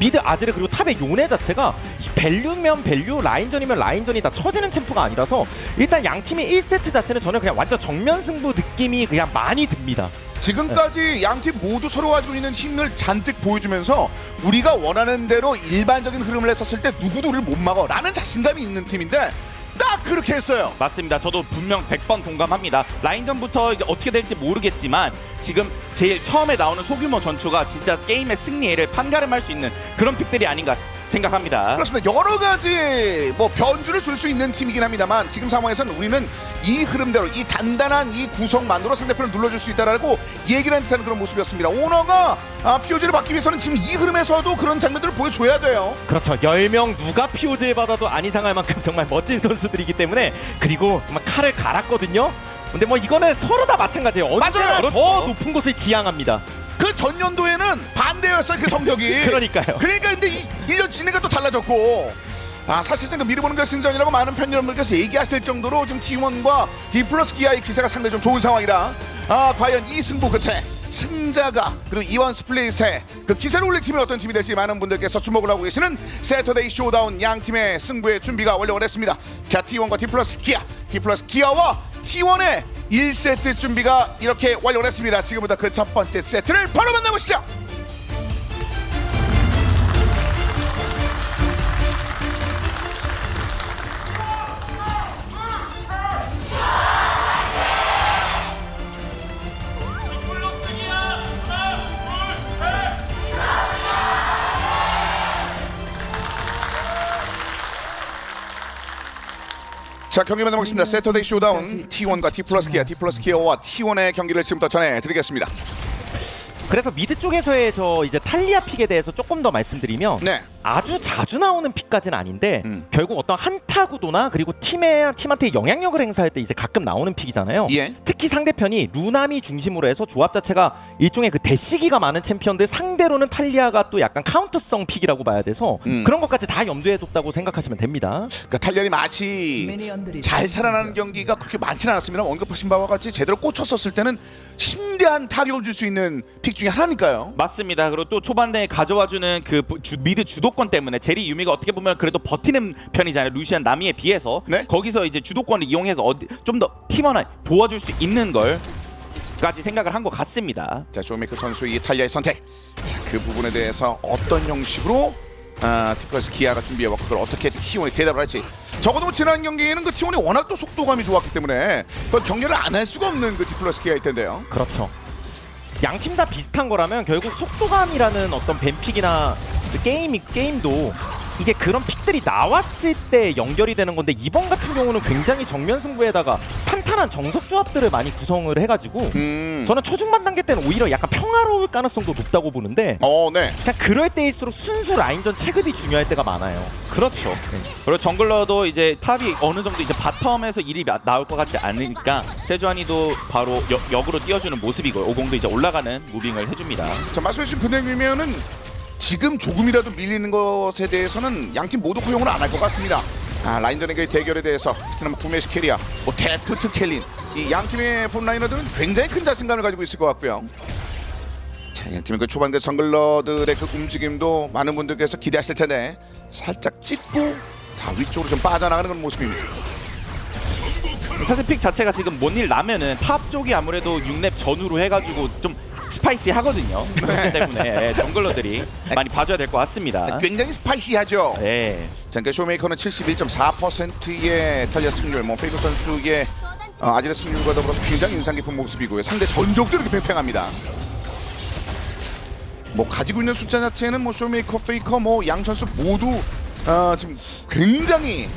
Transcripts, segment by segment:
미드 아즈르 그리고 탑의 요네 자체가 밸류면 밸류, 라인전이면 라인전이 다 처지는 챔프가 아니라서 일단 양 팀의 1세트 자체는 저는 그냥 완전 정면 승부 느낌이 그냥 많이 듭니다. 지금까지 양 팀 모두 서로 가지고 있는 힘을 잔뜩 보여주면서 우리가 원하는 대로 일반적인 흐름을 했었을 때 누구도 우리를 못 막아 라는 자신감이 있는 팀인데 딱 그렇게 했어요. 맞습니다. 저도 분명 100번 동감합니다. 라인전부터 이제 어떻게 될지 모르겠지만 지금 제일 처음에 나오는 소규모 전투가 진짜 게임의 승리를 판가름할 수 있는 그런 픽들이 아닌가 생각합니다. 그렇습니다. 여러 가지 뭐 변주를 줄 수 있는 팀이긴 합니다만 지금 상황에서는 우리는 이 흐름대로 이 단단한 이 구성만으로 상대편을 눌러줄 수 있다라고 얘기를 한 듯한 그런 모습이었습니다. 오너가 POG를 받기 위해서는 지금 이 흐름에서도 그런 장면들을 보여줘야 돼요. 그렇죠. 10명 누가 POG에 받아도 안 이상할 만큼 정말 멋진 선수들이기 때문에 그리고 정말 칼을 갈았거든요. 근데 뭐 이거는 서로 다 마찬가지예요. 언제나 맞아요. 더 높은 곳을 지향합니다. 그 전년도에는 반대였어요. 그 성적이. 그러니까요. 그러니까 근데 1년 지내가 또 달라졌고 사실상 그 미리 보는 결승전이라고 많은 팬 여러분들께서 얘기하실 정도로 지금 T1과 D 플러스 기아의 기세가 상당히 좀 좋은 상황이라 과연 이 승부 끝에 승자가 그리고 이원 스플릿의 그 기세를 올린 팀이 어떤 팀이 될지 많은 분들께서 주목을 하고 계시는 세터데이 쇼다운 양 팀의 승부의 준비가 완료가 됐습니다. 자, T1과 D 플러스 기아와 T1의 1세트 준비가 이렇게 완료가 됐습니다. 지금부터 그 첫 번째 세트를 바로 만나보시죠. 자, 경기 만나보겠습니다. 세터데이 쇼다운 T1과 D 플러스 기아와 T1의 경기를 지금부터 전해드리겠습니다. 그래서 미드 쪽에서의 저 이제 탈리아 픽에 대해서 조금 더 말씀드리면 네. 아주 자주 나오는 픽까지는 아닌데 결국 어떤 한타 구도나 그리고 팀한테 영향력을 행사할 때 이제 가끔 나오는 픽이잖아요. 예. 특히 상대편이 루나미 중심으로 해서 조합 자체가 일종의 그 대시기가 많은 챔피언들 상대로는 탈리아가 또 약간 카운터성 픽이라고 봐야 돼서 그런 것까지 다 염두에 뒀다고 생각하시면 됩니다. 그러니까 탈리안이 맛이 잘 살아나는 경기가 그렇게 많지는 않았습니다. 언급하신 바와 같이 제대로 꽂혔었을 때는 심대한 타격을 줄 수 있는 픽 중에 하나니까요. 맞습니다. 그리고 또 초반에 가져와주는 그 미드 주도권 때문에 제리 유미가 어떻게 보면 그래도 버티는 편이잖아요. 루시안 나미에 비해서 네? 거기서 이제 주도권을 이용해서 좀 더 팀원을 도와줄 수 있는 걸까지 생각을 한 것 같습니다. 자, 조메이커 선수의 탈리아의 선택. 자, 그 부분에 대해서 어떤 형식으로 D 플러스 기아가 준비해왔고 그걸 어떻게 T1이 대답을 할지. 적어도 뭐 지난 경기에는 그 T1이 워낙 또 속도감이 좋았기 때문에 그 경기를 안 할 수가 없는 그 D 플러스 기아일 텐데요. 그렇죠. 양 팀 다 비슷한 거라면 결국 속도감이라는 어떤 뱀픽이나 그 게임도 이게 그런 픽들이 나왔을 때 연결이 되는 건데 이번 같은 경우는 굉장히 정면 승부에다가 탄탄한 정석 조합들을 많이 구성을 해가지고 저는 초중반 단계 때는 오히려 약간 평화로울 가능성도 높다고 보는데 네. 그냥 그럴 때일수록 순수 라인전 체급이 중요할 때가 많아요. 그렇죠. 그리고 정글러도 이제 탑이 어느 정도 이제 바텀에서 일이 나올 것 같지 않으니까 세주안이도 바로 역으로 띄워주는 모습이고 오공도 이제 올라가는 무빙을 해줍니다. 자, 말씀해주신 그 내용이면은 지금 조금이라도 밀리는 것에 대해서는 양팀 모두 허용을 안 할 것 같습니다. 라인전의 그 대결에 대해서 특히나 뭐 구메시 캐리아, 뭐 데프트 켈린 이 양팀의 폼라이너들은 굉장히 큰 자신감을 가지고 있을 것 같고요. 자, 양팀의 그 초반 그 정글러들의 그 움직임도 많은 분들께서 기대하실 텐데 살짝 찍고 다 위쪽으로 좀 빠져나가는 그런 모습입니다. 사실 픽 자체가 지금 뭔 일 나면은 탑 쪽이 아무래도 6렙 전후로 해가지고 좀 스파이시 하거든요. 그렇기 때문에 정글러들이 많이 봐줘야 될 것 같습니다. 굉장히 스파이시하죠. 네. 자, 그러니까 쇼메이커는 71.4%의 탈리아 승률, 뭐 페이커 선수의 아지르 승률과 더불어서 굉장히 인상 깊은 모습이고요. 상대 전적도 이렇게 팽팽합니다. 뭐 가지고 있는 숫자 자체는 뭐 쇼메이커, 페이커, 뭐 양 선수 모두 지금 굉장히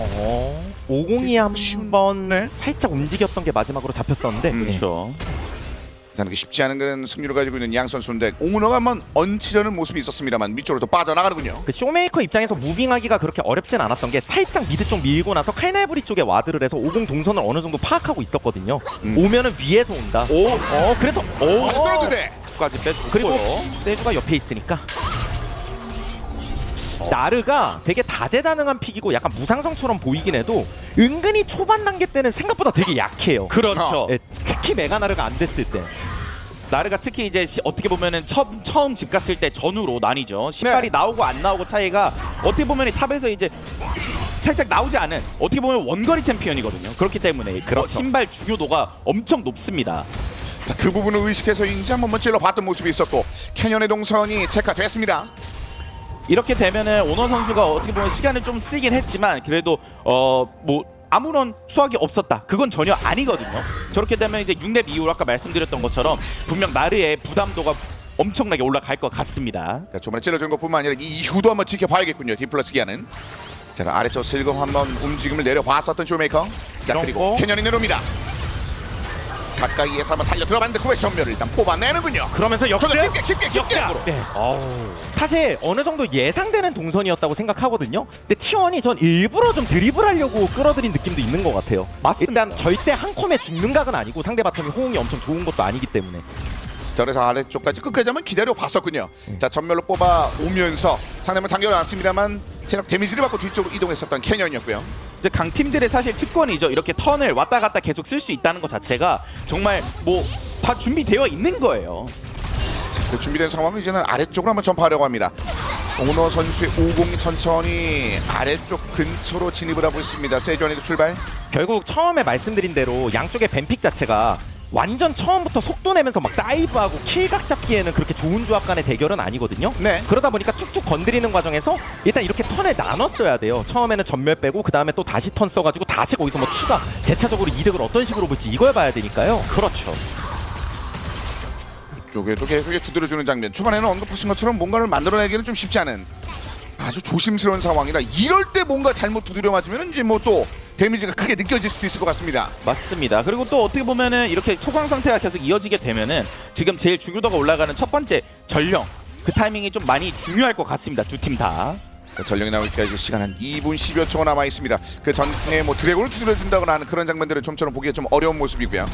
502 한번 네. 살짝 움직였던 게 마지막으로 잡혔었는데 그렇죠. 쉽지 않은 그런 승률을 가지고 있는 양 선수인데 오너가 한번 얹히려는 모습이 있었습니다만 밑쪽으로 또 빠져나가는군요. 그 쇼메이커 입장에서 무빙하기가 그렇게 어렵진 않았던 게 살짝 미드 쪽 밀고 나서 칼날부리 쪽에 와드를 해서 50 동선을 어느 정도 파악하고 있었거든요. 오면은 위에서 온다. 그래서 떨어지대. 까지 빼주고 그리고 세주가 옆에 있으니까 나르가 되게 다재다능한 픽이고 약간 무상성처럼 보이긴 해도 은근히 초반 단계 때는 생각보다 되게 약해요. 그렇죠. 예, 특히 메가나르가 안 됐을 때. 나르가 특히 이제 어떻게 보면은 처음 집 갔을 때 전후로 나뉘죠. 신발이 네. 나오고 안 나오고 차이가 어떻게 보면 이 탑에서 이제 살짝 나오지 않은 어떻게 보면 원거리 챔피언이거든요. 그렇기 때문에 그렇죠. 신발 중요도가 엄청 높습니다. 자, 그 부분을 의식해서인지 한 번만 찔러봤던 모습이 있었고 캐년의 동선이 체크됐습니다. 이렇게 되면은 오너 선수가 어떻게 보면 시간을 좀 쓰긴 했지만 그래도 뭐 아무런 수확이 없었다. 그건 전혀 아니거든요. 저렇게 되면 이제 6렙 이후로 아까 말씀드렸던 것처럼 분명 나르의 부담도가 엄청나게 올라갈 것 같습니다. 자, 초반에 찔러준 것뿐만 아니라 이 이후도 한번 지켜봐야겠군요. 디플러스 기아는. 자, 아래쪽 슬금 한번 움직임을 내려봤었던 쇼메이커. 자, 그리고 캐년이 내려옵니다. 가까이에서 한번 달려 들어봤는데 그의 전멸을 일단 뽑아내는군요. 그러면서 저도 역습. 쉽게 네. 사실 어느 정도 예상되는 동선이었다고 생각하거든요. 근데 T1이 전 일부러 좀 드리블하려고 끌어들인 느낌도 있는 것 같아요. 맞습니다. 일단 절대 한 컴에 죽는 각은 아니고 상대 바텀이 호응이 엄청 좋은 것도 아니기 때문에. 자, 그래서 아래쪽까지 끝까지 한번 기다려봤었군요. 자, 전멸로 뽑아오면서 상대방을 당겨놨습니다만 체력 데미지를 받고 뒤쪽으로 이동했었던 캐년이었고요. 이제 강팀들의 사실 특권이죠. 이렇게 턴을 왔다 갔다 계속 쓸 수 있다는 것 자체가 정말 뭐 다 준비되어 있는 거예요. 그 준비된 상황은 이제는 아래쪽으로 한번 전파하려고 합니다. 오너 선수의 50이 천천히 아래쪽 근처로 진입을 하고 있습니다. 세주안이도 출발. 결국 처음에 말씀드린 대로 양쪽의 뱀픽 자체가 완전 처음부터 속도 내면서 막 다이브하고 킬각 잡기에는 그렇게 좋은 조합 간의 대결은 아니거든요. 네. 그러다 보니까 쭉쭉 건드리는 과정에서 일단 이렇게 턴을 나눴어야 돼요. 처음에는 전멸 빼고 그 다음에 또 다시 턴 써가지고 다시 거기서 뭐 T가 재차적으로 이득을 어떤 식으로 볼지 이걸 봐야 되니까요. 그렇죠. 이쪽에도 계속 두드려주는 장면. 초반에는 언급하신 것처럼 뭔가를 만들어내기는 좀 쉽지 않은 아주 조심스러운 상황이라 이럴 때 뭔가 잘못 두드려 맞으면 이제 뭐 또 데미지가 크게 느껴질 수 있을 것 같습니다. 맞습니다. 그리고 또 어떻게 보면은 이렇게 소강 상태가 계속 이어지게 되면은 지금 제일 중요도가 올라가는 첫 번째 전령 그 타이밍이 좀 많이 중요할 것 같습니다. 두 팀 다. 전령이 나오기까지 시간 한 2분 10여 초가 남아 있습니다. 그 전에 뭐 드래곤을 두드려준다거나 하는 그런 장면들은 좀처럼 보기가 좀 어려운 모습이고요.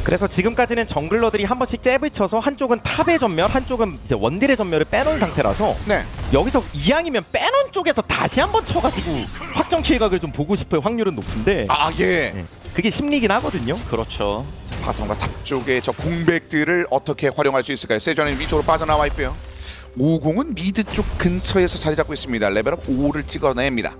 그래서 지금까지는 정글러들이 한 번씩 잽을 쳐서 한쪽은 탑의 전멸, 한쪽은 이제 원딜의 전멸을 빼놓은 상태라서 네. 여기서 이왕이면 빼놓은 쪽에서 다시 한번 쳐가지고 확정 킬각을 좀 보고 싶을 확률은 높은데 아 예. 네. 그게 심리긴 하거든요. 그렇죠. 바텀과 탑 쪽의 저 공백들을 어떻게 활용할 수 있을까요? 세주안은 위쪽으로 빠져나와 있고요. 50은 미드 쪽 근처에서 자리 잡고 있습니다. 레벨업 5를 찍어냅니다.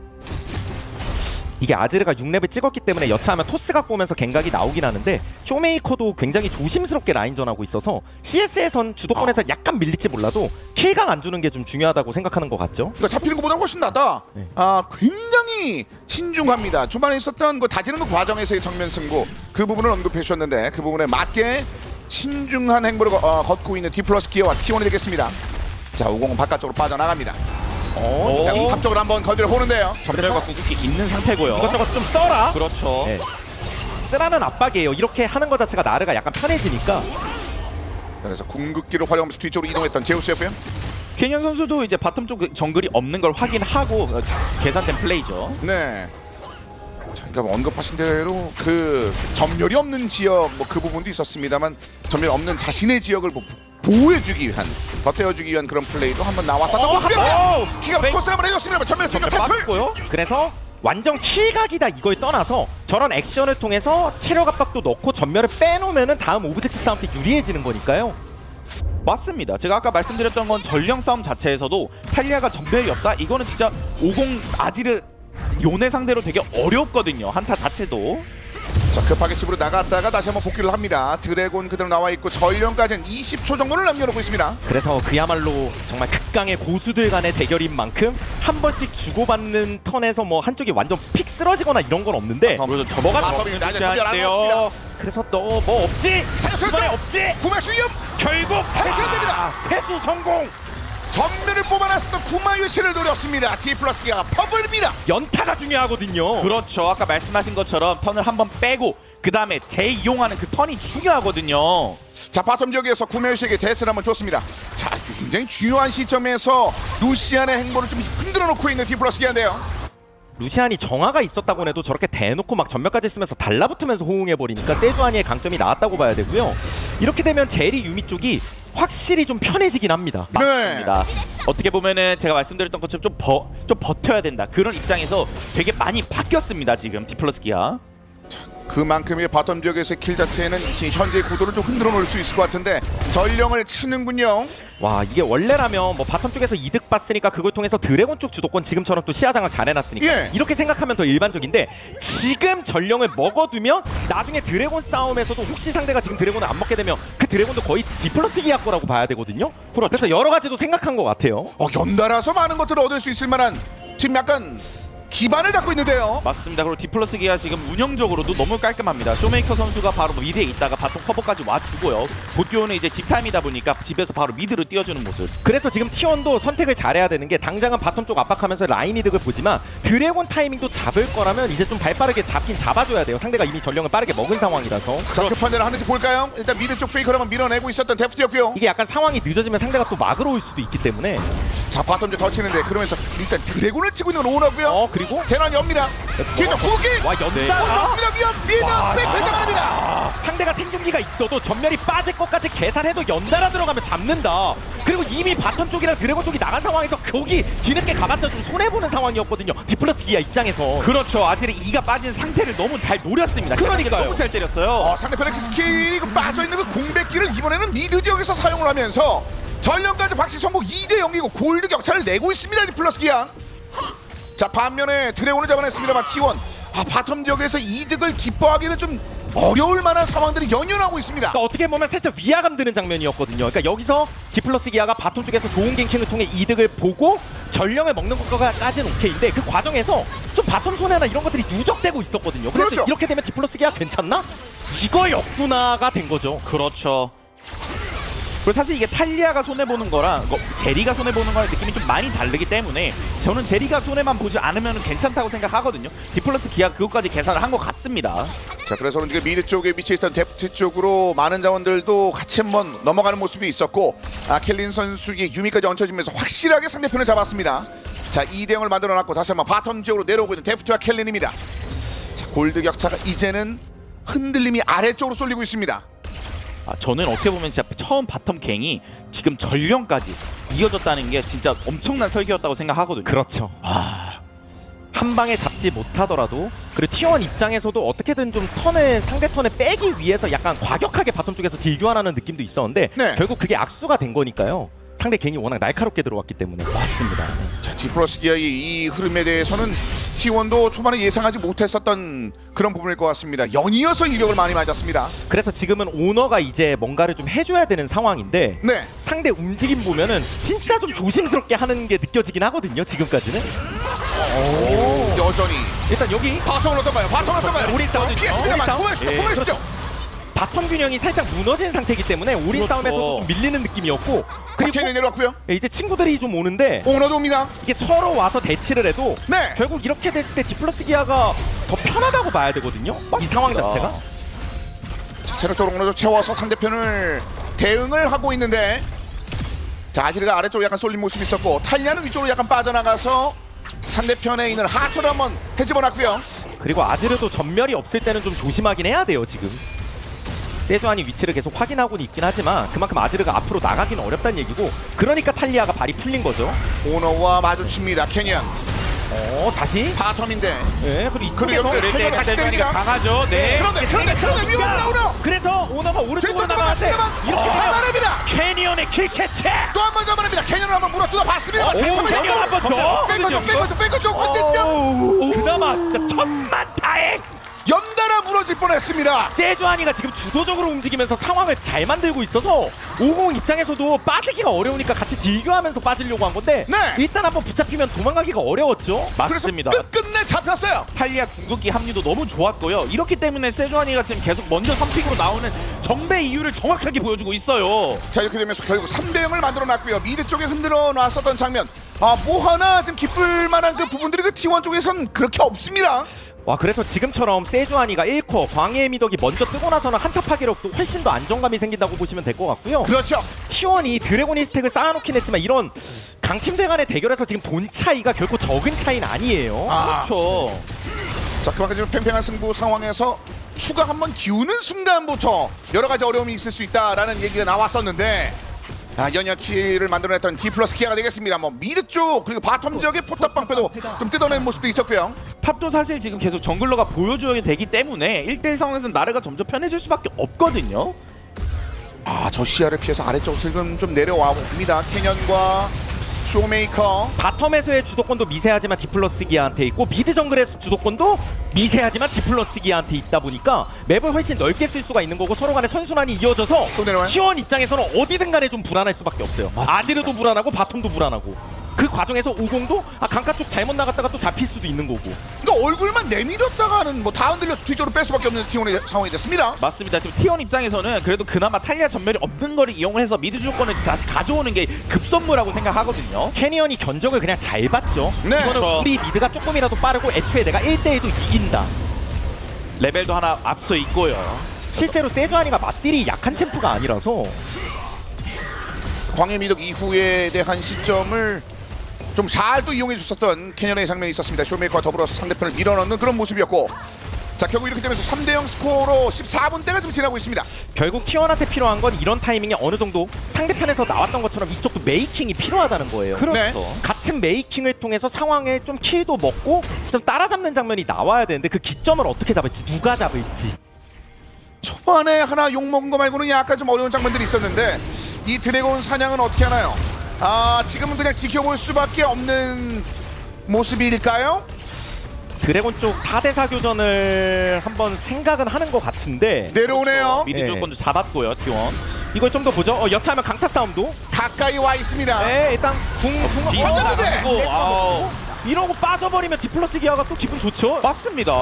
이게 아즈르가 6렙을 찍었기 때문에 여차하면 토스각 보면서 갱각이 나오긴 하는데 쇼메이커도 굉장히 조심스럽게 라인전하고 있어서 CS에선 주도권에서 약간 밀릴지 몰라도 킬각 안 주는 게 좀 중요하다고 생각하는 것 같죠. 그러니까 잡히는 것보다 훨씬 낫다. 네. 아 굉장히 신중합니다. 초반에 있었던 그 다지는 그 과정에서의 정면 승부 그 부분을 언급해 주셨는데 그 부분에 맞게 신중한 행보를 걷고 있는 디플러스 기어와 T1이 되겠습니다. 자 50은 바깥쪽으로 빠져나갑니다. 자, 탑 쪽으로 한번 건드려 보는데요. 전멸과 궁극기 있는 상태고요. 이것저것 좀 써라. 그렇죠. 네. 쓰라는 압박이에요. 이렇게 하는 것 자체가 나르가 약간 편해지니까. 그래서 궁극기를 활용하면서 뒤쪽으로 이동했던 제우스였고요. 캐년 선수도 이제 바텀 쪽 정글이 없는 걸 확인하고 계산된 플레이죠. 네. 자, 그러니까 언급하신 대로 그 전멸이 없는 지역 뭐 그 부분도 있었습니다만 전멸 없는 자신의 지역을 보호해주기 위한 버텨주기 위한 그런 플레이도 한번 나왔었던 모습이에요. 기가 포스를 한번 해줬습니다. 전멸 탈출. 맞고요. 그래서 완전 킬각이다 이걸 떠나서 저런 액션을 통해서 체력 압박도 넣고 전멸을 빼놓으면은 다음 오브젝트 싸움 때 유리해지는 거니까요. 맞습니다. 제가 아까 말씀드렸던 건 전령 싸움 자체에서도 탈리아가 전멸이 없다. 이거는 진짜 50 아지르 요네 상대로 되게 어렵거든요. 한타 자체도. 자 급하게 집으로 나갔다가 다시 한번 복귀를 합니다. 드래곤 그대로 나와 있고 전령까지는 20초 정도를 남겨놓고 있습니다. 그래서 그야말로 정말 극강의 고수들 간의 대결인 만큼 한 번씩 주고받는 턴에서 뭐 한쪽이 완전 픽 쓰러지거나 이런 건 없는데 뭐가 돼요. 그래서 너 뭐 없지? 이번에 없지? 구마슈 위협 결국 탈출됩니다. 패수 성공! 전면을 뽑아놨었던 구마유시를 노렸습니다. 디플러스기가 퍼블입니다. 연타가 중요하거든요. 그렇죠. 아까 말씀하신 것처럼 턴을 한번 빼고 그 다음에 재이용하는 그 턴이 중요하거든요. 자 바텀 지역에서 구마유시에게 데스를 한번 줬습니다. 자 굉장히 중요한 시점에서 루시안의 행보를 좀 흔들어 놓고 있는 디플러스기인데요. 루시안이 정화가 있었다고 해도 저렇게 대놓고 막 전멸까지 쓰면서 달라붙으면서 호응해버리니까 세주아니의 강점이 나왔다고 봐야 되고요. 이렇게 되면 제리 유미 쪽이 확실히 좀 편해지긴 합니다. 맞습니다. 어떻게 보면은 제가 말씀드렸던 것처럼 좀 버텨야 된다. 그런 입장에서 되게 많이 바뀌었습니다. 지금 디플러스기아. 그만큼의 바텀 지역에서의 킬 자체는 지금 현재 구도를 좀 흔들어 놓을 수 있을 것 같은데 전령을 치는군요. 와 이게 원래라면 뭐 바텀 쪽에서 이득 봤으니까 그걸 통해서 드래곤 쪽 주도권 지금처럼 또 시야 장악 잘 해놨으니까 예. 이렇게 생각하면 더 일반적인데 지금 전령을 먹어두면 나중에 드래곤 싸움에서도 혹시 상대가 지금 드래곤을 안 먹게 되면 그 드래곤도 거의 디플러스 기약 거라고 봐야 되거든요. 그래서 여러 가지도 생각한 것 같아요. 연달아서 많은 것들을 얻을 수 있을 만한 지금 약간 기반을 잡고 있는데요. 맞습니다. 그리고 디플러스 기아 지금 운영적으로도 너무 깔끔합니다. 쇼메이커 선수가 바로 미드에 있다가 바텀 커버까지 와주고요. 보티오는 이제 집타임이다 보니까 집에서 바로 미드로 띄워주는 모습. 그래서 지금 T1도 선택을 잘해야 되는 게 당장은 바텀 쪽 압박하면서 라인 이득을 보지만 드래곤 타이밍도 잡을 거라면 이제 좀 발빠르게 잡긴 잡아줘야 돼요. 상대가 이미 전령을 빠르게 먹은 상황이라서. 자, 그 판단을 하는지 볼까요? 일단 미드 쪽 페이커를 한번 밀어내고 있었던 데프트였고요. 이게 약간 상황이 늦어지면 상대가 또 막으러 올 수도 있기 때문에 자, 바텀 좀 더 치는데 그러면서 일단 드래곤을 치고 있는 오너고요. 그리고 대란 엽니다. 뒤에서 후기. 와 연다 엽니다. 미드 백패자만합니다. 상대가 생존기가 있어도 전멸이 빠질 것까지 계산해도 연달아 들어가면 잡는다. 그리고 이미 바텀 쪽이랑 드래곤 쪽이 나간 상황에서 거기 뒤늦게 가봤자 좀 손해보는 상황이었거든요. 디플러스 기아 입장에서. 그렇죠. 아질이 이가 빠진 상태를 너무 잘 노렸습니다. 그러니까요. 너무 잘 때렸어요. 상대편의 스킬이 빠져있는 그 공백기를 이번에는 미드 지역에서 사용을 하면서 전령까지 박시 성공 2대 0이고 골드 격차를 내고 있습니다. 디플러스 기아. 자, 반면에 드래곤을 잡아냈습니다만 T1 바텀 지역에서 이득을 기뻐하기는 좀 어려울 만한 상황들이 연연하고 있습니다. 그러니까 어떻게 보면 살짝 위화감 드는 장면이었거든요. 그러니까 여기서 디플러스 기아가 바텀 쪽에서 좋은 갱킹을 통해 이득을 보고 전령을 먹는 것까지는 오케이인데 그 과정에서 좀 바텀 손해나 이런 것들이 누적되고 있었거든요. 그래서 그렇죠. 이렇게 되면 디플러스 기아 괜찮나? 이거였구나가 된 거죠. 그렇죠. 그리고 사실 이게 탈리아가 손해보는 거랑 제리가 손해보는 거랑 느낌이 좀 많이 다르기 때문에 저는 제리가 손해만 보지 않으면 괜찮다고 생각하거든요. 디플러스 기아가 그것까지 계산을 한 것 같습니다. 자, 그래서 지금 미드 쪽에 위치했던 데프트 쪽으로 많은 자원들도 같이 한번 넘어가는 모습이 있었고 켈린 선수의 유미까지 얹혀지면서 확실하게 상대편을 잡았습니다. 자, 2대 0을 만들어놨고 다시 한번 바텀 지역으로 내려오고 있는 데프트와 켈린입니다. 자, 골드 격차가 이제는 흔들림이 아래쪽으로 쏠리고 있습니다. 저는 어떻게 보면 진짜 처음 바텀 갱이 지금 전령까지 이어졌다는 게 진짜 엄청난 설계였다고 생각하거든요. 그렇죠. 한 방에 잡지 못하더라도 그리고 T1 입장에서도 어떻게든 좀 턴을 상대 턴을 빼기 위해서 약간 과격하게 바텀 쪽에서 딜 교환하는 느낌도 있었는데 네. 결국 그게 악수가 된 거니까요. 상대 갱이 워낙 날카롭게 들어왔기 때문에. 맞습니다. 자, 디플러스 기아의 이 흐름에 대해서는 T1도 초반에 예상하지 못했었던 그런 부분일 것 같습니다. 연이어서 인력을 많이 맞았습니다. 그래서 지금은 오너가 이제 뭔가를 좀 해줘야 되는 상황인데 네. 상대 움직임 보면은 진짜 좀 조심스럽게 하는 게 느껴지긴 하거든요. 지금까지는. 여전히 일단 여기 바텀을 어떤가요? 바텀을 어떤가요? 우리 싸움. 피했습니다만 우리 보여주시죠. 예, 보여주시죠. 바텀 균형이 살짝 무너진 상태이기 때문에 우리 그렇죠. 싸움에서 좀 밀리는 느낌이었고 그리고 캐년이 내려왔고요. 이제 친구들이 좀 오는데 오너도 옵니다. 이게 서로 와서 대치를 해도 네. 결국 이렇게 됐을 때 디플러스 기아가 더 편하다고 봐야 되거든요. 이 상황 자체가. 체력적으로 오너도 채워서 상대편을 대응을 하고 있는데 자, 아지르가 아래쪽으로 약간 쏠린 모습이 있었고 탈리아는 위쪽으로 약간 빠져나가서 상대편에 있는 하초를 한번 해집어놨고요. 그리고 아지르도 전멸이 없을 때는 좀 조심하긴 해야 돼요. 지금 세주안이 위치를 계속 확인하고는 있긴 하지만 그만큼 아지르가 앞으로 나가기는 어렵다는 얘기고 그러니까 탈리아가 발이 풀린 거죠. 오너와 마주칩니다. 캐년 다시 바텀인데 네, 그리고 이쪽에서 그리고 그럴 때 다시 때립니다. 강하죠. 네. 그런데 위험합니다. 오너 그래서 오너가 오른쪽으로 나가는데 이렇게 잡아냅니다. 캐니언의 킬캐치 또 한 번 잡아냅니다. 캐년을 한번 물어뜯어 봤습니다. 캐니언 한번 더 뺀거죠. 그나마 진짜 천만다행 연달아 무너질 뻔했습니다. 세주아니가 지금 주도적으로 움직이면서 상황을 잘 만들고 있어서 50 입장에서도 빠지기가 어려우니까 같이 딜교하면서 빠지려고 한 건데 네. 일단 한번 붙잡히면 도망가기가 어려웠죠. 맞습니다. 그래서 끝끝내 잡혔어요. 탈리아 궁극기 합류도 너무 좋았고요. 이렇기 때문에 세주아니가 지금 계속 먼저 선픽으로 나오는 정배 이유를 정확하게 보여주고 있어요. 자, 이렇게 되면서 결국 3대 0을 만들어놨고요. 미드 쪽에 흔들어 놨었던 장면. 뭐 하나 지금 기쁠 만한 그 부분들이 그 T1 쪽에선 그렇게 없습니다. 와 그래서 지금처럼 세주아니가 1코 광해의 미덕이 먼저 뜨고 나서는 한타 파괴력도 훨씬 더 안정감이 생긴다고 보시면 될 것 같고요. 그렇죠. T1이 드래곤 스택을 쌓아놓긴 했지만 이런 강팀들 간의 대결에서 지금 돈 차이가 결코 적은 차이는 아니에요. 그렇죠. 자, 그만큼 지금 팽팽한 승부 상황에서 추가 한번 기우는 순간부터 여러 가지 어려움이 있을 수 있다라는 얘기가 나왔었는데 연약키를 만들어냈던 D 플러스 기아가 되겠습니다. 뭐 미드 쪽 그리고 바텀 지역의 포탑 방패도 좀 뜯어낸 모습도 있었고요. 탑도 사실 지금 계속 정글러가 보여줘야 되기 때문에 1대1 상황에서는 나르가 점점 편해질 수밖에 없거든요. 저 시야를 피해서 아래쪽으로 지금 좀 내려와 봅니다. 캐년과 쇼메이커. 바텀에서의 주도권도 미세하지만 디플러스 기아한테 있고 미드 정글의 주도권도 미세하지만 디플러스 기아한테 있다 보니까 맵을 훨씬 넓게 쓸 수가 있는 거고 서로 간에 선순환이 이어져서 또 내려와요? T1 입장에서는 어디든 간에 좀 불안할 수밖에 없어요. 아지르도 불안하고 바텀도 불안하고 그 과정에서 50도 강가 쪽 잘못 나갔다가 또 잡힐 수도 있는 거고. 그러니까 얼굴만 내밀었다가는 뭐 다 흔들려서 뒤쪽으로 뺄 수밖에 없는 T1의 상황이 됐습니다. 맞습니다. 지금 T1 입장에서는 그래도 그나마 탈리아 전멸이 없는 거를 이용을 해서 미드 주도권을 다시 가져오는 게 급선무라고 생각하거든요. 캐니언이 견적을 그냥 잘 봤죠. 네. 이거는 그렇죠. 우리 미드가 조금이라도 빠르고 애초에 내가 1대1도 이긴다. 레벨도 하나 앞서 있고요. 실제로 세주아니가 맞딜이 약한 챔프가 아니라서 광해 미덕 이후에 대한 시점을 좀 잘 또 이용해 줬었던 캐년의 장면이 있었습니다. 쇼메이커와 더불어서 상대편을 밀어넣는 그런 모습이었고, 자 결국 이렇게 되면서 3대0 스코어로 14분대가 좀 지나고 있습니다. 결국 T1한테 필요한 건 이런 타이밍에 어느 정도 상대편에서 나왔던 것처럼 이쪽도 메이킹이 필요하다는 거예요. 그렇죠. 같은 메이킹을 통해서 상황에 좀 킬도 먹고 좀 따라잡는 장면이 나와야 되는데 그 기점을 어떻게 잡을지 누가 잡을지. 초반에 하나 욕먹은 거 말고는 약간 좀 어려운 장면들이 있었는데 이 드래곤 사냥은 어떻게 하나요? 지금은 그냥 지켜볼 수밖에 없는 모습일까요? 드래곤 쪽 4대4 교전을 한번 생각은 하는 것 같은데 내려오네요. 미드 네. 주도권도 잡았고요. T1. 이걸 좀 더 보죠. 여차하면 강타 싸움도. 가까이 와 있습니다. 네, 일단 궁 맞았는데! 이러고 빠져버리면 디플러스 기아가 또 기분 좋죠. 맞습니다.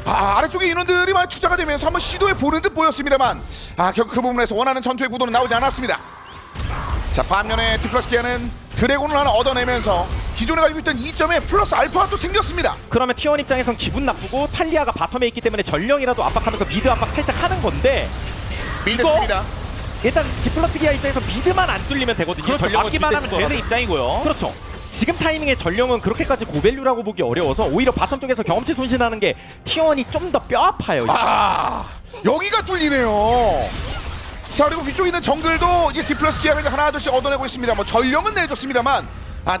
아래쪽에 인원들이 많이 투자가 되면서 한번 시도해 보는 듯 보였습니다만 결국 그 부분에서 원하는 전투의 구도는 나오지 않았습니다. 자 반면에 디플러스 기아는 드래곤을 하나 얻어내면서 기존에 가지고 있던 2점에 플러스 알파가 또 생겼습니다. 그러면 T1 입장에선 기분 나쁘고 탈리아가 바텀에 있기 때문에 전령이라도 압박하면서 미드 압박 살짝 하는 건데 미드입니다. 일단 디플러스 기아 입장에서 미드만 안 뚫리면 되거든요. 그렇죠. 전령은 맞기만 하면 뚫리는 되는 입장이고요. 그렇죠. 지금 타이밍에 전령은 그렇게까지 고밸류라고 보기 어려워서 오히려 바텀 쪽에서 경험치 손실하는 게 T1이 좀 더 뼈 아파요. 여기가 뚫리네요. 자 그리고 위쪽에 있는 정글도 이제 디플러스 기아가 이제 하나둘씩 얻어내고 있습니다. 뭐 전령은 내줬습니다만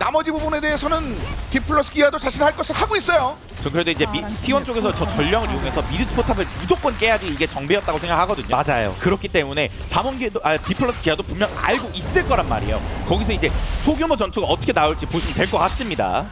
나머지 부분에 대해서는 디플러스 기아도 자신 할 것을 하고 있어요. 저 그래도 이제 T1 쪽에서 저 전령을 이용해서 미드 포탑을 무조건 깨야지 이게 정배였다고 생각하거든요. 맞아요. 그렇기 때문에 담원기도 디플러스 기아도 분명 알고 있을 거란 말이에요. 거기서 이제 소규모 전투가 어떻게 나올지 보시면 될 것 같습니다.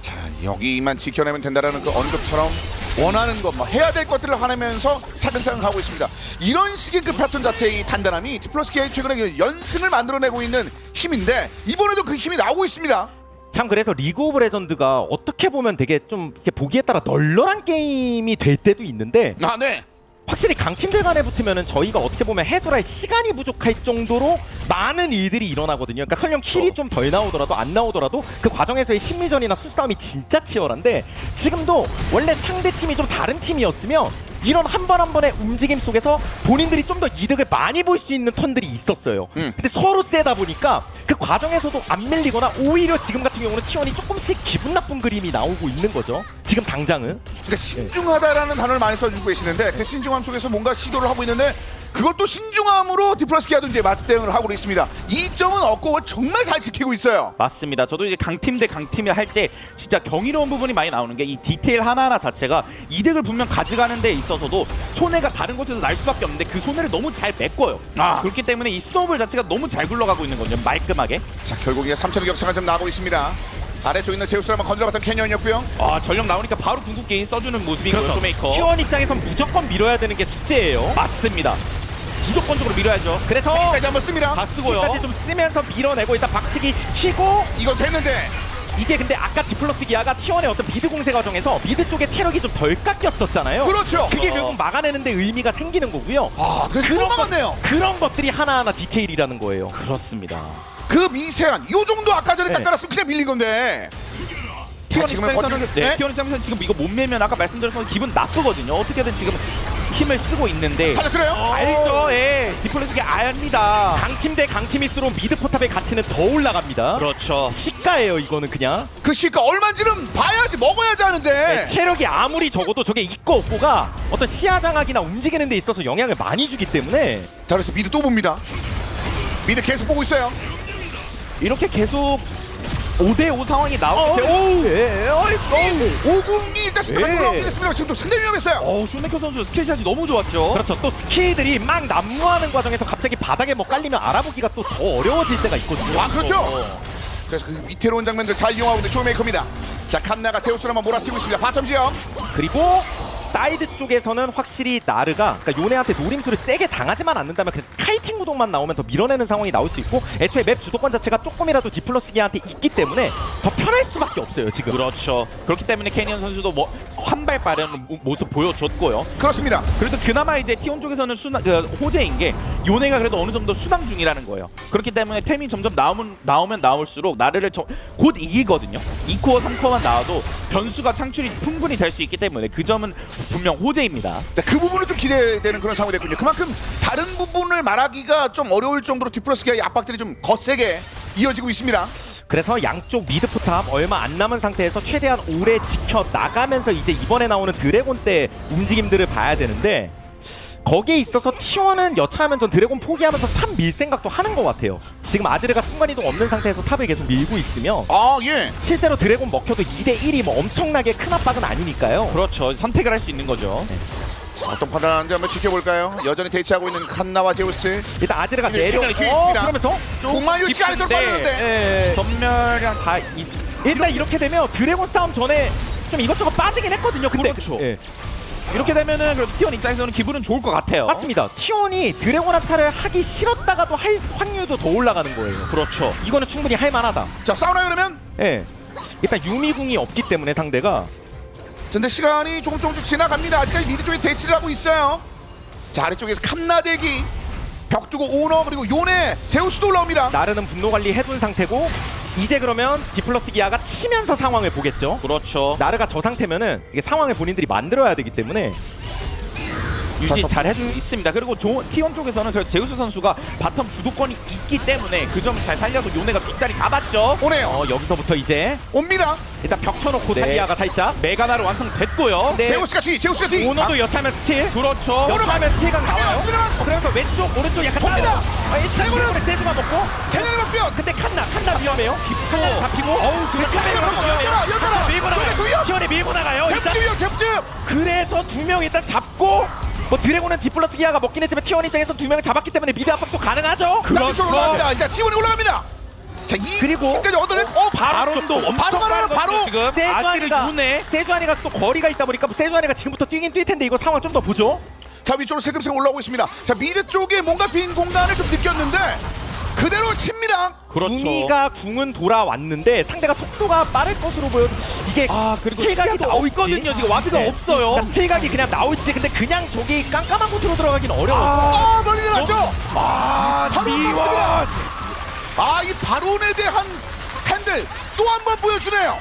자 여기만 지켜내면 된다라는 그 언급처럼 원하는 것, 뭐 해야 될 것들을 하면서 차근차근 가고 있습니다. 이런 식의 그 패턴 자체의 단단함이 디플러스 기아의 최근에 그 연승을 만들어내고 있는 힘인데 이번에도 그 힘이 나오고 있습니다. 참 그래서 리그 오브 레전드가 어떻게 보면 되게 좀 이렇게 보기에 따라 널널한 게임이 될 때도 있는데 네. 확실히 강팀들 간에 붙으면은 저희가 어떻게 보면 해설할 시간이 부족할 정도로 많은 일들이 일어나거든요. 그러니까 설령 킬이 좀 덜 나오더라도 안 나오더라도 그 과정에서의 심리전이나 수싸움이 진짜 치열한데 지금도 원래 상대 팀이 좀 다른 팀이었으면 이런 한 번 한 번의 움직임 속에서 본인들이 좀 더 이득을 많이 볼 수 있는 턴들이 있었어요. 근데 서로 세다 보니까 그 과정에서도 안 밀리거나 오히려 지금 같은 경우는 T1이 조금씩 기분 나쁜 그림이 나오고 있는 거죠. 지금 당장은. 그러니까 신중하다라는 단어를 많이 써주고 계시는데 그 신중함 속에서 뭔가 시도를 하고 있는데 그것도 신중함으로 디플러스 기아도 이제 맞대응을 하고 있습니다. 2점은 얻고 정말 잘 지키고 있어요. 맞습니다. 저도 이제 강팀 대 강팀이 할 때 진짜 경이로운 부분이 많이 나오는 게 이 디테일 하나하나 자체가 이득을 분명 가져가는 데 있어서도 손해가 다른 곳에서 날 수밖에 없는데 그 손해를 너무 잘 메꿔요. 그렇기 때문에 이 스노우볼 자체가 너무 잘 굴러가고 있는 거죠. 말끔하게. 자 결국 이게 3천의 격차가 좀 나고 있습니다. 아래쪽에 있는 제우스를 한번 건드려봤던 캐년이었고요. 전령 나오니까 바로 궁극기 써주는 모습이고요. 쇼메이커. T1 입장에선 무조건 밀어야 되는 게 숙제예요. 맞습니다. 무조건적으로 밀어야죠. 그래서 여기까지 한번 씁니다. 다 쓰고요. 끝까지 좀 쓰면서 밀어내고 일단 박치기 시키고 이거 됐는데 이게 근데 아까 디플러스 기아가 T1의 어떤 미드 공세 과정에서 미드 쪽에 체력이 좀 덜 깎였었잖아요. 그렇죠. 그게 결국 막아내는데 의미가 생기는 거고요. 그래서 또 막았네요. 그런 것들이 하나하나 디테일이라는 거예요. 그렇습니다. 그 미세한 요 정도 아까 전에 딱 네. 깔았으면 그냥 밀린 건데. T1 지금은 입장에서는 네? T1 입장에서는 지금 이거 못 매면 아까 말씀드렸던 기분 나쁘거든요. 어떻게든 지금 힘을 쓰고 있는데 달려들어요? 알죠. 예. 디플러스기 압니다. 강팀 대 강팀일수록 미드 포탑의 가치는 더 올라갑니다. 그렇죠. 시가예요 이거는 그냥. 그 시가 얼마인지는 봐야지 먹어야지 하는데. 네, 체력이 아무리 적어도 저게 있고 없고가 어떤 시야 장악이나 움직이는 데 있어서 영향을 많이 주기 때문에 자 그래서 미드 또 봅니다. 미드 계속 보고 있어요. 이렇게 계속 5대5 상황이 나오게 되고 오궁이 일단 스타가 예. 돌아오게 됐습니다. 지금 또 상당히 위험했어요. 쇼메이커 선수 스킬샷이 너무 좋았죠. 그렇죠. 또 스킬들이 막 난무하는 과정에서 갑자기 바닥에 뭐 깔리면 알아보기가 또 더 어려워질 때가 있거든요. 아 그렇죠. 그래서 그 위태로운 장면들 잘 이용하고 있는 쇼메이커입니다. 자 칸나가 제우스를 한번 몰아치고 있습니다. 바텀 지역. 그리고 사이드 쪽에서는 확실히 나르가 그러니까 요네한테 노림수를 세게 당하지만 않는다면 그 카이팅 구동만 나오면 더 밀어내는 상황이 나올 수 있고 애초에 맵 주도권 자체가 조금이라도 디플러스기한테 있기 때문에 더 편할 수밖에 없어요 지금. 그렇죠. 그렇기 때문에 캐니언 선수도 뭐 한 발 빠른 모습 보여줬고요. 그렇습니다. 그래도 그나마 이제 T1 쪽에서는 호재인 게 요네가 그래도 어느 정도 순항 중이라는 거예요. 그렇기 때문에 템이 점점 나오면 나올수록 나르를 곧 이기거든요. 2코어 3코어만 나와도 변수가 창출이 충분히 될 수 있기 때문에 그 점은 분명 호재입니다. 자, 그 부분은 좀 기대되는 그런 상황이 됐군요. 그만큼 다른 부분을 말하기가 좀 어려울 정도로 디플러스기의 압박들이 좀 거세게 이어지고 있습니다. 그래서 양쪽 미드 포탑 얼마 안 남은 상태에서 최대한 오래 지켜 나가면서 이제 이번에 나오는 드래곤 때 움직임들을 봐야 되는데 거기에 있어서 T1은 여차하면 전 드래곤 포기하면서 탑 밀 생각도 하는 것 같아요. 지금 아즈르가 순간이동 없는 상태에서 탑을 계속 밀고 있으면 아 예. 실제로 드래곤 먹혀도 2대1이 뭐 엄청나게 큰 압박은 아니니까요. 그렇죠. 선택을 할 수 있는 거죠. 자, 어떤 판단하는지 한번 지켜볼까요? 여전히 대치하고 있는 칸나와 제우스. 일단 아즈르가 이제 내려 기회가 있습니다. 그러면서 정말 유치가 아래로 빠졌는데. 예, 전멸이랑 다 일단 이렇게 되면 드래곤 싸움 전에 좀 이것저것 빠지긴 했거든요. 근데 그렇죠. 예. 이렇게 되면은 그래도 T1 입장에서는 기분은 좋을 것 같아요. 맞습니다. T1이 드래곤 한타를 하기 싫었다가도 할 확률도 더 올라가는 거예요. 그렇죠. 이거는 충분히 할 만하다. 자, 싸우나요 그러면? 예. 일단 유미궁이 없기 때문에 상대가 근데 시간이 조금씩 지나갑니다. 아직까지 미드 쪽에 대치를 하고 있어요. 자, 아래쪽에서 칸나 대기. 벽 두고 오너 그리고 요네 제우스도 올라옵니다. 나르는 분노 관리 해둔 상태고 이제 그러면 디플러스 기아가 치면서 상황을 보겠죠. 그렇죠. 나르가 저 상태면은 이게 상황을 본인들이 만들어야 되기 때문에 유지 잘 해주고 있습니다. 그리고 T1 쪽에서는 저 제우스 선수가 바텀 주도권이 있기 때문에 그 점을 잘 살려서 요네가 뒷자리 잡았죠. 오네요. 여기서부터 이제 옵니다. 일단 벽 쳐놓고 네. 탈리아가 살짝 메가나로 완성됐고요. 네. 제우스가 뒤. 오너도 여차하면 스틸 그렇죠. 여차하면 스틸각 나와요. 들어가요. 그래서 왼쪽 오른쪽 약간 봅니다. 드래곤을 세주가 먹고 캐년이 막변. 근데 칸나 위험해요. 칸나 잡히고 열어라. 밀고 나가요. 시원에 밀고 나가요. 일단 캡즈. 그래서 두 명 일단 잡고 뭐 드래곤은 디플러스 기아가 먹긴 했지만 T1 입장에서 두 명을 잡았기 때문에 미드 압박도 가능하죠. 그렇죠. 올라갑니다. 일단 T1이 올라갑니다. 자, 그리고 까지 얻어낸 바론도 엄청 빠른 바로 지금 아지를 유네. 세주아니가 또 거리가 있다 보니까 세주아니가 지금부터 뛰긴 뛸 텐데 이거 상황 좀 더 보죠. 자, 위쪽으로 슬금슬금 올라오고 있습니다. 자, 미드 쪽에 뭔가 빈 공간을 좀 느꼈는데 그대로 칩니다. 그렇죠. 구미가 궁은 돌아왔는데 상대가 속도가 빠를 것으로 보여. 이게 그리고 스틸각이 시야도 나올지. 없거든요. 지금 와드가 없어요. 그러니까 스틸각이 그냥 나올지. 근데 그냥 저기 깜깜한 곳으로 들어가긴 어려워. 멀리 들어갔죠. 바로 T1. 막힙니다. 이 바론에 대한 핸들 또 한 번 보여주네요.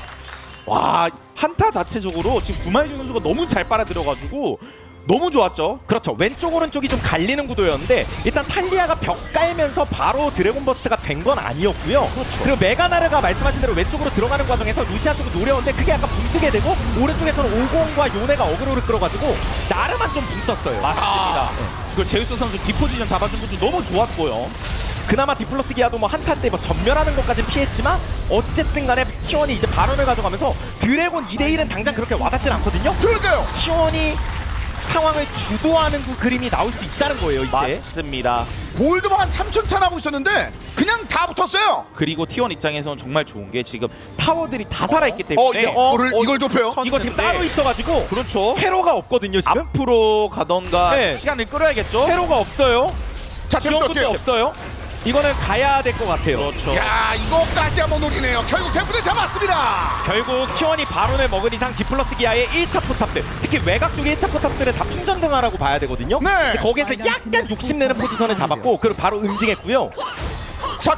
와, 한타 자체적으로 지금 구마이주 선수가 너무 잘 빨아들여가지고 너무 좋았죠. 그렇죠. 왼쪽 오른쪽이 좀 갈리는 구도였는데 일단 탈리아가 벽 깔면서 바로 드래곤 버스트가 된 건 아니었고요. 그렇죠. 그리고 메가나르가 말씀하신 대로 왼쪽으로 들어가는 과정에서 루시안 쪽을 노려오는데 그게 약간 붕뜨게 되고 오른쪽에서는 오공과 요네가 어그로를 끌어가지고 나르만 좀 붕떴어요. 맞습니다. 그리고 제우스 선수 디포지션 잡아준 것도 너무 좋았고요. 그나마 디플러스 기아도 뭐 한타 때 뭐 전멸하는 것까지 피했지만 어쨌든 간에 T1이 이제 발언을 가져가면서 드래곤 2대1은 당장 그렇게 와닿진 않거든요. 그러니까요. T1이 상황을 주도하는 그 그림이 나올 수 있다는 거예요 이제. 맞습니다. 골드만 한 3천 차 나고 있었는데 그냥 다 붙었어요. 그리고 T1 입장에서는 정말 좋은 게 지금 타워들이 다 살아있기 때문에 이걸 좁혀요. 이거 지금 따로 있어가지고 그렇죠. 회로가 없거든요 지금. 앞으로 가던가 네. 시간을 끌어야겠죠. 회로가 없어요. 자, 지원군도 없어요. 이거는 가야 될 것 같아요. 그렇죠. 야, 이거까지 한번 노리네요. 결국 대부대 잡았습니다. 결국 T1이 발언을 먹은 이상 디플러스 기아의 1차 포탑들, 특히 외곽 쪽의 1차 포탑들은 다 풍전등하라고 봐야 되거든요. 네. 근데 거기에서 약간 욕심내는 포지션을 잡았고 그리고 바로 응징했고요. 자,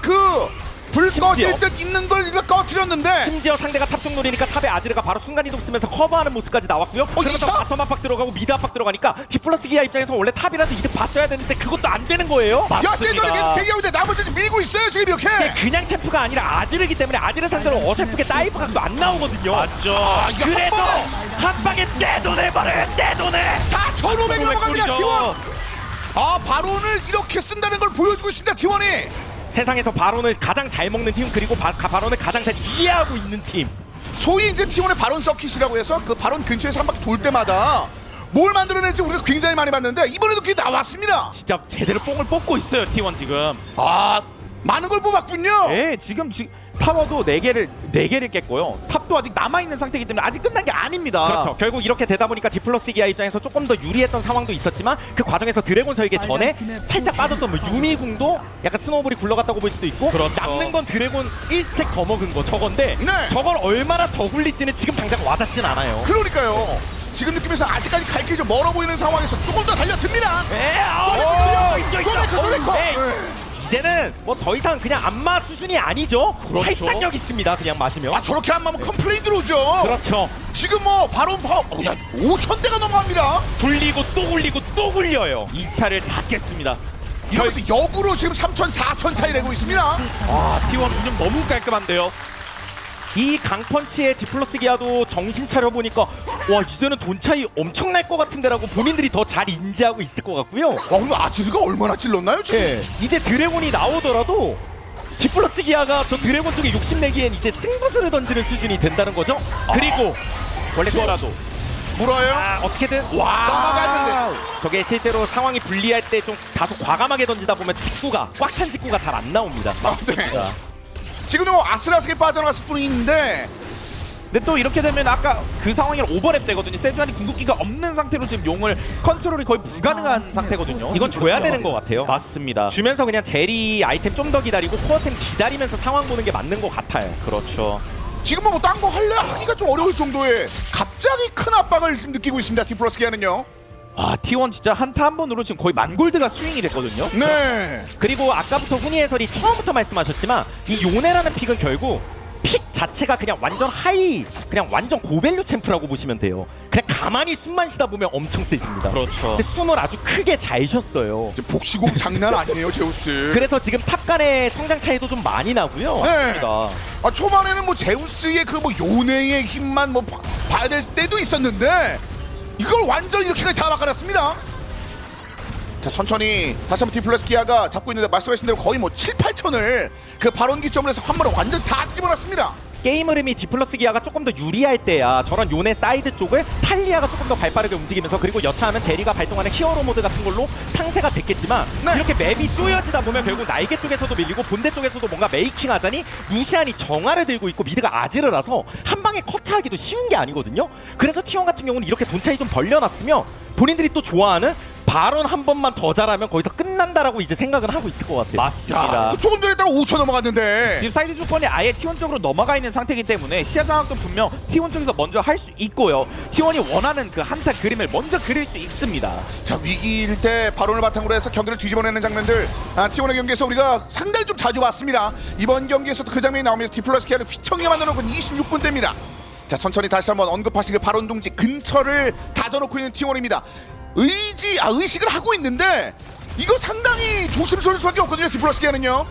불 심지어. 꺼질 듯 있는 걸 꺼뜨렸는데 심지어 상대가 탑 쪽 노리니까 탑에 아즈르가 바로 순간이동 쓰면서 커버하는 모습까지 나왔고요. 그러면서 이차? 바텀 압박 들어가고 미드 압박 들어가니까 디플러스 기아 입장에서 원래 탑이라도 이득 봤어야 되는데 그것도 안 되는 거예요. 야, 쟤들은 대기하고 있는데 나머지는 밀고 있어요 지금 이렇게. 이게 그냥 챔프가 아니라 아즈르기 때문에 아즈르 상대로 어설프게 다이브 각도 안 나오거든요. 맞죠. 이거 그래도 한 한 방에 떼돈해버려요. 떼돈해. 4,500 넘어갑니다 꿀이죠. T1. 바론을 이렇게 쓴다는 걸 보여주고 있습니다 T1이. 세상에서 바론을 가장 잘 먹는 팀, 그리고 바론을 가장 잘 이해하고 있는 팀. 소위 이제 T1의 바론 서킷이라고 해서 그 바론 근처에서 한 바퀴 돌 때마다 뭘 만들어낼지 우리가 굉장히 많이 봤는데 이번에도 그게 나왔습니다. 진짜 제대로 뽕을 뽑고 있어요 T1 지금. 아, 많은 걸 뽑았군요. 네, 지금 타워도 4개를 깼고요. 탑도 아직 남아있는 상태이기 때문에 아직 끝난 게 아닙니다. 그렇죠. 결국 이렇게 되다 보니까 디플러스 기아 입장에서 조금 더 유리했던 상황도 있었지만 그 과정에서 드래곤 설계 전에 살짝 빠졌던 뭐 유미궁도 약간 스노우볼이 굴러갔다고 볼 수도 있고 그렇죠. 남는 건 드래곤 1스택 더 먹은 거 저건데 네. 저걸 얼마나 더 굴릴지는 지금 당장 와닿진 않아요. 그러니까요. 지금 느낌에서 아직까지 갈 길이 좀 멀어 보이는 상황에서 조금 더 달려듭니다. 이제는 뭐 더 이상 그냥 안마 수준이 아니죠. 그렇죠. 살상력 있습니다. 그냥 맞으면. 아, 저렇게 안 맞으면 컴플레인 들어오죠. 그렇죠. 지금 뭐 바론 파워 5,000대가 넘어갑니다. 굴리고 또 굴리고 또 굴려요. 2차를 다 깼습니다. 이러면서 역으로 지금 3,000, 4,000 차이 내고 있습니다. 아, T1 운영 너무 깔끔한데요. 이 강펀치의 디플러스 기아도 정신 차려 보니까 와 이제는 돈 차이 엄청날 것 같은데라고 본인들이 더 잘 인지하고 있을 것 같고요. 그럼 아지르가 얼마나 찔렀나요 지금? 예, 이제 드래곤이 나오더라도 디플러스 기아가 저 드래곤 쪽에 욕심내기엔 이제 승부수를 던지는 수준이 된다는 거죠. 그리고 원래 그거라도 물어요? 어떻게든 넘어갔는데. 저게 실제로 상황이 불리할 때 좀 다소 과감하게 던지다 보면 직구가 꽉 찬 직구가 잘 안 나옵니다. 맞습니다. 지금도 뭐 아슬아슬하게 빠져나갔을 뿐인데 근데 또 이렇게 되면 아까 그 상황이 오버랩 되거든요. 세주안이 궁극기가 없는 상태로 지금 용을 컨트롤이 거의 불가능한 상태거든요. 이건 줘야 되는 것 같아요. 맞습니다. 주면서 그냥 제리 아이템 좀 더 기다리고 코어템 기다리면서 상황 보는 게 맞는 것 같아요. 그렇죠. 지금은 뭐 딴 거 할래 하기가 좀 어려울 정도의 갑자기 큰 압박을 지금 느끼고 있습니다. 디플러스 기아는요. 아, T1 진짜 한타 한 번으로 지금 거의 만골드가 스윙이 됐거든요. 네. 그리고 아까부터 훈이 해설이 처음부터 말씀하셨지만 이 요네라는 픽은 결국 픽 자체가 그냥 완전 하이, 그냥 완전 고밸류 챔프라고 보시면 돼요. 그냥 가만히 숨만 쉬다 보면 엄청 세집니다. 그렇죠. 근데 숨을 아주 크게 잘 쉬었어요. 지금 복시공 장난 아니에요, 제우스. 그래서 지금 탑 간의 성장 차이도 좀 많이 나고요. 네. 맞습니다. 아, 초반에는 뭐 제우스의 그 뭐 요네의 힘만 뭐 봐야 될 때도 있었는데 이걸 완전히 이렇게까지 다 바꿔놨습니다. 자, 천천히 다시 한번 디플러스 기아가 잡고 있는데 말씀하신 대로 거의 뭐 7, 8천을 그 발언 기점으로 해서 한 번에 완전 다 집어넣습니다. 게임 흐름이 디플러스 기아가 조금 더 유리할 때야 저런 요네 사이드 쪽을 탈리아가 조금 더 발빠르게 움직이면서 그리고 여차하면 제리가 발동하는 히어로 모드 같은 걸로 상세가 됐겠지만 네. 이렇게 맵이 쪼여지다 보면 결국 날개 쪽에서도 밀리고 본대 쪽에서도 뭔가 메이킹 하자니 루시안이 정화를 들고 있고 미드가 아지르라서 한 방에 커트하기도 쉬운 게 아니거든요. 그래서 T1 같은 경우는 이렇게 돈 차이 좀 벌려놨으면 본인들이 또 좋아하는 발언 한 번만 더 잘하면 거기서 끝난다라고 이제 생각을 하고 있을 것 같아요. 맞습니다. 조금 전에 딱 5천 넘어갔는데 지금 사이드 조건이 아예 T1 쪽으로 넘어가 있는 상태이기 때문에 시야 장악도 분명 T1 쪽에서 먼저 할 수 있고요. T1이 원하는 그 한타 그림을 먼저 그릴 수 있습니다. 자, 위기일 때 발언을 바탕으로 해서 경기를 뒤집어내는 장면들 T1의 경기에서 우리가 상당히 좀 자주 봤습니다. 이번 경기에서도 그 장면이 나오면서 디플러스 기아를 휘청이게 만들어놓고 26분대입니다. 자, 천천히 다시 한번 언급하신 그 발언 둥지 근처를 다져놓고 있는 T1입니다. 의식을 하고 있는데 이거 상당히 조심스러울 수밖에 없거든요. 디플러스 기아는요.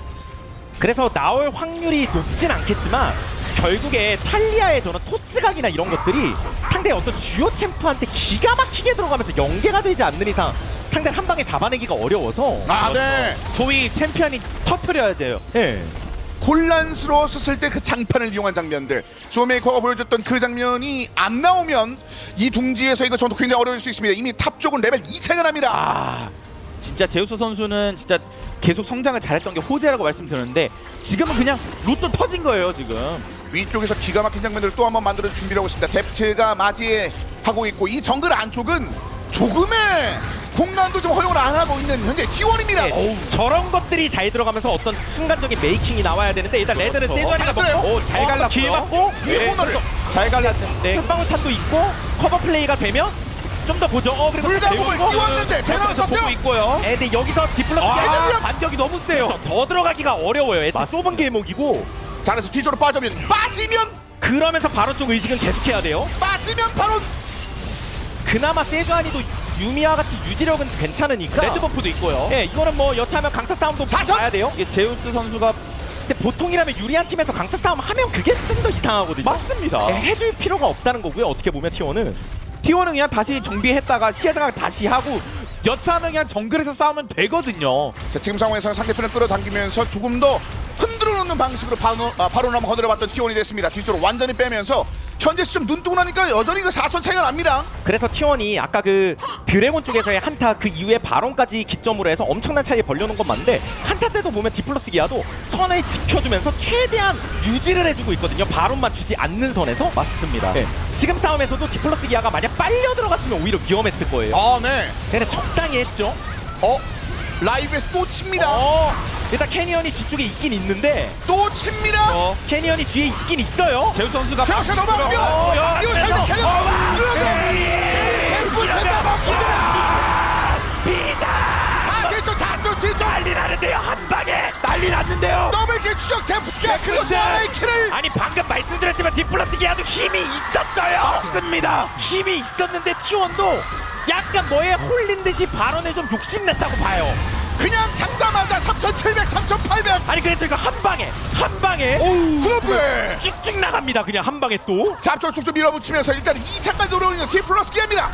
그래서 나올 확률이 높진 않겠지만 결국에 탈리아의 저런 토스각이나 이런 것들이 상대의 어떤 주요 챔프한테 기가 막히게 들어가면서 연계가 되지 않는 이상 상대를 한 방에 잡아내기가 어려워서 네. 소위 챔피언이 터트려야 돼요. 예. 혼란스러웠을 때 그 장판을 이용한 장면들, 조메이커가 보여줬던 그 장면이 안 나오면 이 둥지에서 이거 전투 굉장히 어려울 수 있습니다. 이미 탑 쪽은 레벨 2차가 납니다. 아, 진짜 제우스 선수는 진짜 계속 성장을 잘했던 게 호재라고 말씀드렸는데 지금은 그냥 로또 터진 거예요 지금. 위쪽에서 기가 막힌 장면들을 또 한번 만들어 준비하고 있습니다. 데프트가 맞이하고 있고 이 정글 안쪽은 조금의 공간도 좀 허용을 안 하고 있는 현재 T1입니다. 네. 저런 것들이 잘 들어가면서 어떤 순간적인 메이킹이 나와야 되는데 일단 레드는 세전이가 잘 들어요. 오잘 갈랐고요. 길 맞고 이 코너를 잘 갈랐는데 흑방울탄도 있고 커버 플레이가 되면 좀 더 보죠. 그리고 불가공을 배우고. 띄웠는데 대단한 계속 보고 선수. 있고요. 근데 여기서 디플러스 반격이 너무 세요. 더 들어가기가 어려워요. 애들 좁은 길목이고 잘해서 뒤쪽으로 빠지면 그러면서 바로 쪽 의식은 계속해야 돼요. 바로 그나마 세주안이도 유미와 같이 유지력은 괜찮으니까 레드버프도 있고요. 예, 이거는 뭐 여차하면 강타 싸움도 사전! 봐야 돼요. 이게 제우스 선수가 근데 보통이라면 유리한 팀에서 강타 싸움 하면 그게 좀 더 이상하거든요. 맞습니다. 예, 해줄 필요가 없다는 거고요. 어떻게 보면 T1은 T1은 그냥 다시 정비했다가 시야장악 다시 하고 여차하면 그냥 정글에서 싸우면 되거든요. 자, 지금 상황에서는 상대편을 끌어당기면서 조금 더 흔들어 놓는 방식으로 바로 한번 건드려봤던 T1이 됐습니다. 뒤쪽으로 완전히 빼면서 현재 시점 눈 뜨고 나니까 여전히 그 4천 차이가 납니다. 그래서 T1이 아까 그 드래곤 쪽에서의 한타 그 이후에 바론까지 기점으로 해서 엄청난 차이에 벌려놓은 건 맞는데 한타 때도 보면 디플러스 기아도 선을 지켜주면서 최대한 유지를 해주고 있거든요. 바론만 주지 않는 선에서. 맞습니다. 네. 지금 싸움에서도 디플러스 기아가 만약 빨려 들어갔으면 오히려 위험했을 거예요. 네. 근데 적당히 했죠. 라이브에서 또 칩니다. 일단 캐니언이 뒤쪽에 있긴 있는데 또 칩니다. 캐니언이 뒤에 있긴 있어요. 제우 선수가 자, 넘어가면 이거 살짝 캐리. 뒤쪽 다쪽 뒤쪽 난리 나는데요. 한 방에 난리 났는데요. 더블킬 추적 데프트가 그렇죠. 킬을. 아니 방금 말씀드렸지만 디플러스 기아도 힘이 있었어요. 맞습니다. 힘이 있었는데 T1도 약간 뭐에 홀린 듯이 발언에 좀 욕심냈다고 봐요. 그냥 잡자마자 3,700, 3,800. 아니 그래서 이거 한 방에 그런데 쭉쭉 나갑니다. 그냥 한 방에 또 잡쪽 쭉쭉 밀어붙이면서 일단 2차까지 올라오는 디플러스 기아입니다.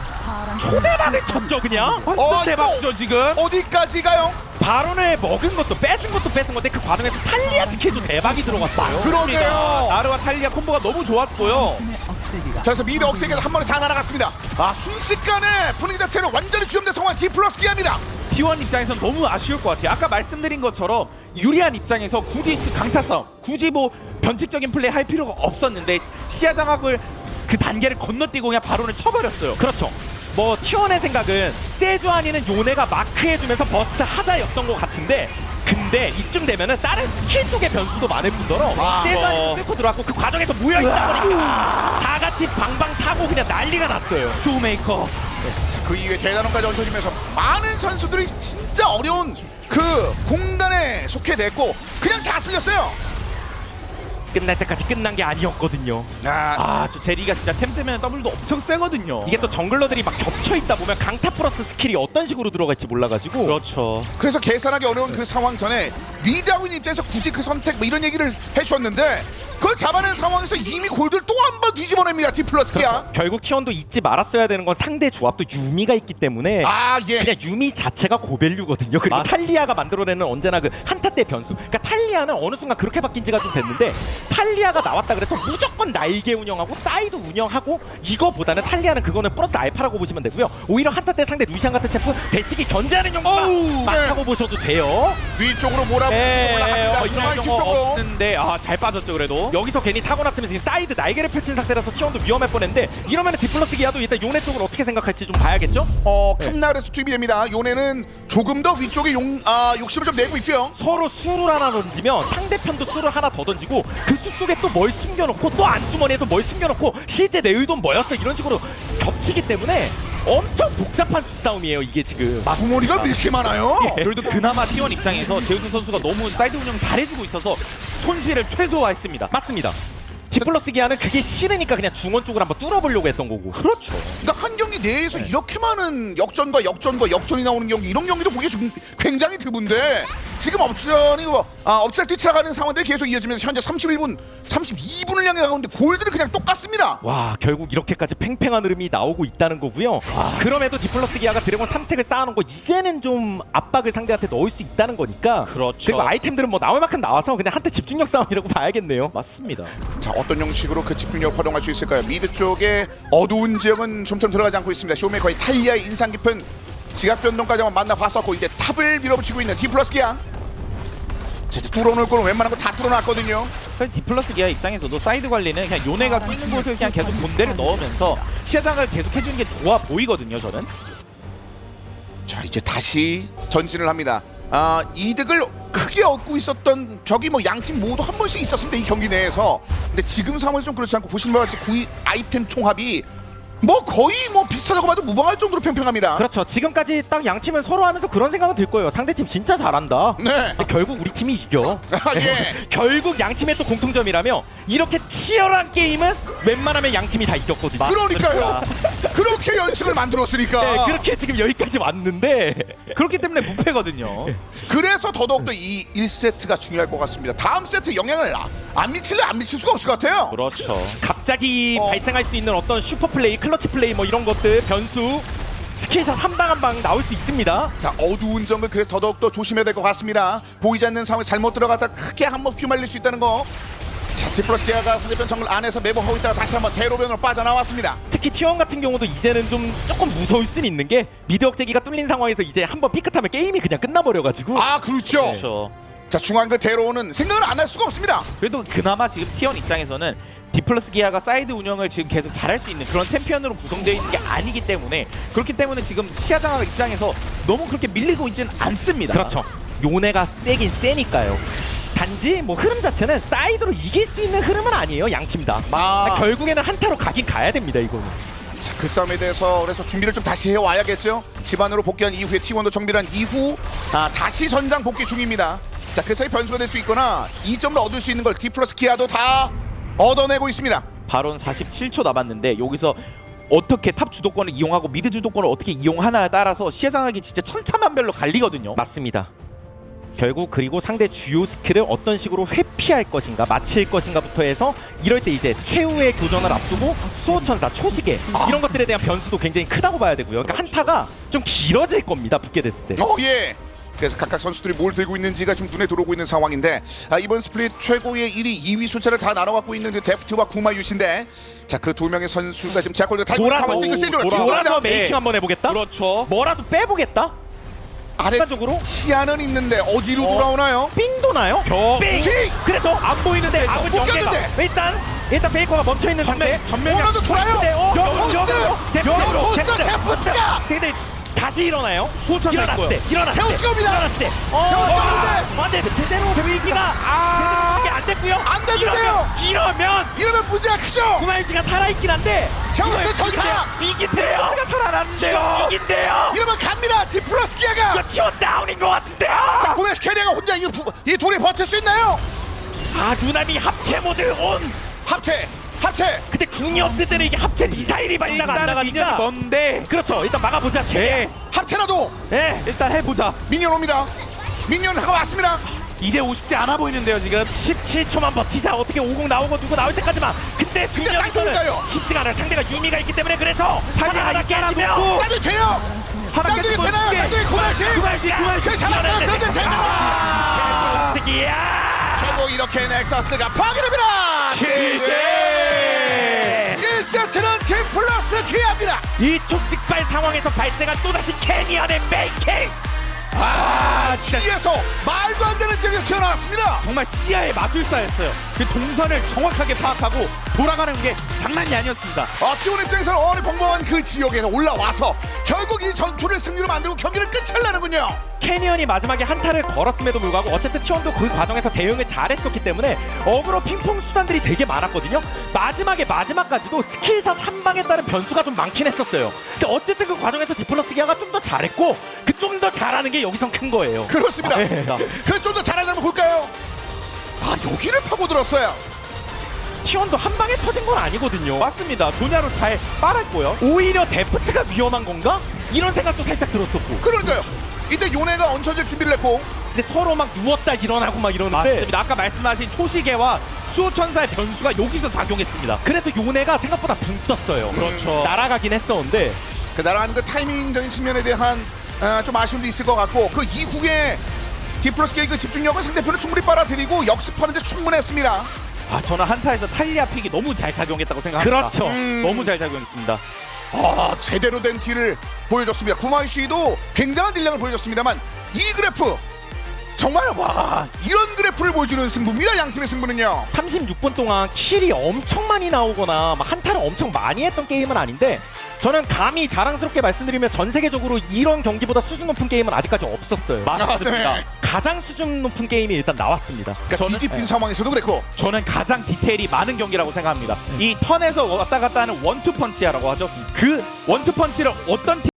초대박을 쳤죠 그냥. 완전 대박이죠 지금. 어디까지 가요? 발언을 먹은 것도 뺏은 건데 그 과정에서 탈리아 스킬도 대박이 들어갔어요. 그러네요. 나르와 탈리아 콤보가 너무 좋았고요. 자, 그래서 미드 억제기에서 한 번에 다 날아갔습니다. 순식간에 분위기 자체는 완전히 뒤엎는 상황 디플러스 기아입니다. T1 입장에선 너무 아쉬울 것 같아요. 아까 말씀드린 것처럼 유리한 입장에서 굳이 강타 싸움, 굳이 뭐 변칙적인 플레이 할 필요가 없었는데 시야 장악을 그 단계를 건너뛰고 그냥 바론을 쳐버렸어요. 그렇죠. 뭐 T1의 생각은 세주아니는 요네가 마크해주면서 버스트 하자였던 것 같은데 근데 이쯤 되면은 다른 스킬 쪽의 변수도 많을 뿐더러 세주아니 뚫고 들어왔고 그 과정에서 모여있다 보니까 다 같이 방방 타고 그냥 난리가 났어요. 쇼메이커. 그 이후에 대단원까지 얹혀지면서 많은 선수들이 진짜 어려운 그 공간에 속해 됐고 그냥 다 쓸렸어요. 끝날 때까지 끝난 게 아니었거든요. 저 제리가 진짜 템 뜨면 더블도 엄청 세거든요. 이게 또 정글러들이 막 겹쳐있다 보면 강타 플러스 스킬이 어떤 식으로 들어갈지 몰라가지고 그렇죠. 그래서 계산하기 어려운 그 상황 전에 리드하고 있는 입장에서 굳이 그 선택 뭐 이런 얘기를 해주셨는데 그걸 잡아낸 상황에서 이미 골드를 또 한 번 뒤집어냅니다. 디플러스 기아. 결국 T1도 잊지 말았어야 되는 건 상대 조합도 유미가 있기 때문에 예. 그냥 유미 자체가 고밸류거든요. 그리고 탈리아가 만들어내는 언제나 그 한타 때 변수. 그러니까 탈리아는 어느 순간 그렇게 바뀐 지가 좀 됐는데 탈리아가 나왔다 그래서 무조건 날개 운영하고 사이드 운영하고 이거보다는 탈리아는 그거는 플러스 알파라고 보시면 되고요. 오히려 한타 때 상대 루시안 같은 챔프 대식이 견제하는 용도가 많다고 보셔도 돼요. 위쪽으로 몰아붙입니다. 이런 경우 없는데 잘 빠졌죠 그래도. 여기서 괜히 사고 났으면 지금 사이드 날개를 펼친 상태라서 T1도 위험할 뻔했는데 이러면 디플러스 기아도 일단 요네 쪽을 어떻게 생각할지 좀 봐야겠죠? 캄나르에서 투입이 됩니다. 요네는 조금 더 위쪽에 욕심을 좀 내고 있고요. 서로 수를 하나 던지면 상대편도 수를 하나 더 던지고 그 수 속에 또 뭘 숨겨놓고 또 안주머니에서 뭘 숨겨놓고 실제 내 의도는 뭐였어 이런 식으로 겹치기 때문에 엄청 복잡한 수싸움이에요 이게 지금. 구머리가 왜 이렇게 많아요? 그래도 그나마 T1 입장에서 제우스 선수가 너무 사이드 운영 잘해주고 있어서 손실을 최소화했습니다. 맞습니다. 디플러스 기아는 그게 싫으니까 그냥 중원 쪽을 한번 뚫어보려고 했던 거고. 그렇죠. 그러니까 한 경기 내에서 이렇게 많은 역전과 역전이 나오는 경기 이런 경기도 보기 좀 굉장히 드문데 지금 엎치락 뒤치락하는 상황들이 계속 이어지면서 현재 31분, 32분을 향해 가는데 골드는 그냥 똑같습니다. 와 결국 이렇게까지 팽팽한 흐름이 나오고 있다는 거고요. 그럼에도 디플러스 기아가 드래곤 3스택을 쌓아놓은 거 이제는 좀 압박을 상대한테 넣을 수 있다는 거니까. 그렇죠. 그리고 아이템들은 뭐 나올 만큼 나와서 그냥 한테 집중력 싸움이라고 봐야겠네요. 맞습니다. 자, 어떤 형식으로 그 집중력 활용할 수 있을까요? 미드 쪽에 어두운 지역은 좀처럼 들어가지 않고 있습니다. 쇼메이커의 탈리아의 인상 깊은 지각 변동까지 한번 만나봤었고 이제 탑을 밀어붙이고 있는 디플러스 기아. 자, 이제 뚫어놓을 거는 웬만한 거 다 뚫어놨거든요. 사실 디플러스 기아 입장에서도 사이드 관리는 그냥 요네가 뚫는 곳을 그냥 계속 본대를 넣으면서 시야장을 계속 해주는 게 좋아 보이거든요 저는. 자, 이제 다시 전진을 합니다. 이득을 크게 얻고 있었던 적이 뭐 양팀 모두 한 번씩 있었습니다 이 경기 내에서. 근데 지금 상황이 좀 그렇지 않고 보시는 바와 같이 구이 아이템 총합이 뭐 거의 뭐 비슷하다고 봐도 무방할 정도로 팽팽합니다. 그렇죠. 지금까지 딱 양 팀을 서로 하면서 그런 생각은 들 거예요. 상대팀 진짜 잘한다. 네. 근데 결국 우리 팀이 이겨. 예. 결국 양 팀의 또 공통점이라며 이렇게 치열한 게임은 웬만하면 양 팀이 다 이겼거든요. 그러니까요. 그렇게 연승을 만들었으니까. 네, 그렇게 지금 여기까지 왔는데 그렇기 때문에 무패거든요. 그래서 더더욱더 이 1세트가 중요할 것 같습니다. 다음 세트 영향을 안 미칠 수가 없을 것 같아요. 그렇죠. 갑자기 발생할 수 있는 어떤 슈퍼 플레이, 클러치 플레이 뭐 이런 것들 변수 스킬샷 한 방 한 방 나올 수 있습니다. 자, 어두운 정글 그래서 더더욱 조심해야 될 것 같습니다. 보이지 않는 상황에 잘못 들어가다 크게 한번 휘말릴 수 있다는 거. 자, 디플러스 기아가 상대편 정글 안에서 매복하고 있다가 다시 한번 대로변으로 빠져나왔습니다. 특히 T1 같은 경우도 이제는 좀 조금 무서울 수는 있는 게 미드 억제기가 뚫린 상황에서 이제 한번 삐끗하면 게임이 그냥 끝나버려가지고. 아, 그렇죠. 그렇죠. 자, 중앙 그 대로는 생각을 안 할 수가 없습니다. 그래도 그나마 지금 T1 입장에서는 디플러스 기아가 사이드 운영을 지금 계속 잘할 수 있는 그런 챔피언으로 구성되어 있는 게 아니기 때문에 그렇기 때문에 지금 시야장악 입장에서 너무 그렇게 밀리고 있지는 않습니다. 그렇죠. 요네가 세긴 세니까요. 단지 뭐 흐름 자체는 사이드로 이길 수 있는 흐름은 아니에요. 양 팀 다. 결국에는 한타로 가긴 가야 됩니다. 이거는. 자, 그 싸움에 대해서 그래서 준비를 좀 다시 해와야겠죠. 집안으로 복귀한 이후에 T1도 정비한 이후 다시 전장 복귀 중입니다. 자, 그 사이 변수가 될 수 있거나 2점을 얻을 수 있는 걸 디플러스 기아도 다 얻어내고 있습니다. 바론 47초 남았는데 여기서 어떻게 탑 주도권을 이용하고 미드 주도권을 어떻게 이용하나에 따라서 시야장악이 진짜 천차만별로 갈리거든요. 맞습니다. 결국 그리고 상대 주요 스킬을 어떤 식으로 회피할 것인가 맞힐 것인가부터 해서 이럴 때 이제 최후의 교전을 앞두고 수호천사 초시계 이런 것들에 대한 변수도 굉장히 크다고 봐야 되고요. 그러니까 한타가 좀 길어질 겁니다. 붙게 됐을 때. 예. 그래서 각각 선수들이 뭘 들고 있는지가 지금 눈에 들어오고 있는 상황인데 이번 스플릿 최고의 1위, 2위 숫자를 다 나눠 갖고 있는 그 데프트와 구마유시인데 자, 그 두 명의 선수가 지금 제약골드 돌아서 메이킹 한번 해보겠다. 그렇죠. 뭐라도 빼보겠다. 아래 순간적으로 시야는 있는데 어디로 돌아오나요? 삥 도나요? 삥! 그래도 안 보이는데 아군 못 연계가 꼈는데. 일단 페이커가 멈춰있는 상태. 오너도 돌아요. 데프트가 근데 다시 일어나요. 일어났을 때 세우치가 옵니다. 일어났을 때 안돼 제대로 데미지가 이게 안 됐고요. 안 되는데요. 이러면 문제가 크죠. 구마유지가 살아있긴 한데 세우치 전사 이긴대요. 살아났는데요. 이긴대요. 이러면 갑니다. 디플러스 기아가 이거 키워 다운인 것 같은데요. 자, 구마유시 캐리어가 혼자 이 둘이 버틸 수 있나요? 누나미 합체 모드 온. 합체. 근데 궁이 없을 때는 이게 합체 미사일이 발사가 안 나가니까 미니언이 먼데 그렇죠. 일단 막아보자. 합체라도 일단 해보자. 미니언 옵니다. 미니언 하고 왔습니다. 이제 50대 않아 보이는데요 지금. 17초만 버티자. 어떻게 50 나오고 누구 나올 때까지만. 근데 두 명이서는 쉽지가 않아요. 상대가 유미가 있기 때문에 그래서 하나 깨지면 싸도 돼요. 쌍둥이 되나요? 쌍둥이 구마유시 잡았어요. 그런데 되나요? 결국 이렇게 넥서스가 파괴됩니다. 1세트는 디플러스 기아입니다. 이 촉직발 상황에서 발생한 또다시 캐니언의 메이킹. 진짜 뒤에서 말도 안 되는 적이 튀어나왔습니다. 정말 시야의 마술사였어요. 그 동선을 정확하게 파악하고 돌아가는 게 장난이 아니었습니다. 캐니언이 마지막에 한타를 걸었음에도 불구하고 어쨌든 T1도 그 과정에서 대응을 잘했었기 때문에 어그로 핑퐁 수단들이 되게 많았거든요. 마지막까지도 스킬샷 한 방에 따른 변수가 좀 많긴 했었어요. 근데 어쨌든 그 과정에서 디플러스 기아가 좀 더 잘했고 그 좀 더 잘하는 게 여기선 큰 거예요. 그렇습니다. 그래서 좀 더 잘하는 거 볼까요? 여기를 파고들었어요. T1도 한 방에 터진 건 아니거든요. 맞습니다. 조냐로 잘 빨았고요. 오히려 데프트가 위험한 건가? 이런 생각도 살짝 들었었고. 그러니까요. 이때 요네가 얹혀질 준비를 했고 근데 서로 막 누웠다 일어나고 막 이러는데 맞습니다. 아까 말씀하신 초시계와 수호천사의 변수가 여기서 작용했습니다. 그래서 요네가 생각보다 붕 떴어요. 그렇죠. 날아가긴 했었는데 그 날아가는 그 타이밍적인 측면에 대한 좀 아쉬움도 있을 것 같고 그 이후에 디플러스 기아의 그 집중력은 상대편을 충분히 빨아들이고 역습하는 데 충분했습니다. 저는 한타에서 탈리아 픽이 너무 잘 작용했다고 생각합니다. 그렇죠. 너무 잘 작용했습니다. 제대로 된 딜을 보여줬습니다. 구마유시도 굉장한 딜량을 보여줬습니다만 이 그래프 정말 이런 그래프를 보여주는 승부입니다. 양팀의 승부는요. 36분 동안 킬이 엄청 많이 나오거나 막 한타를 엄청 많이 했던 게임은 아닌데 저는 감히 자랑스럽게 말씀드리면 전 세계적으로 이런 경기보다 수준 높은 게임은 아직까지 없었어요. 맞습니다. 네. 가장 수준 높은 게임이 일단 나왔습니다. 그러니까 뒤집힌 상황에서도 그랬고 저는 가장 디테일이 많은 경기라고 생각합니다. 이 턴에서 왔다 갔다 하는 원투 펀치라고 하죠. 그 원투 펀치를 어떤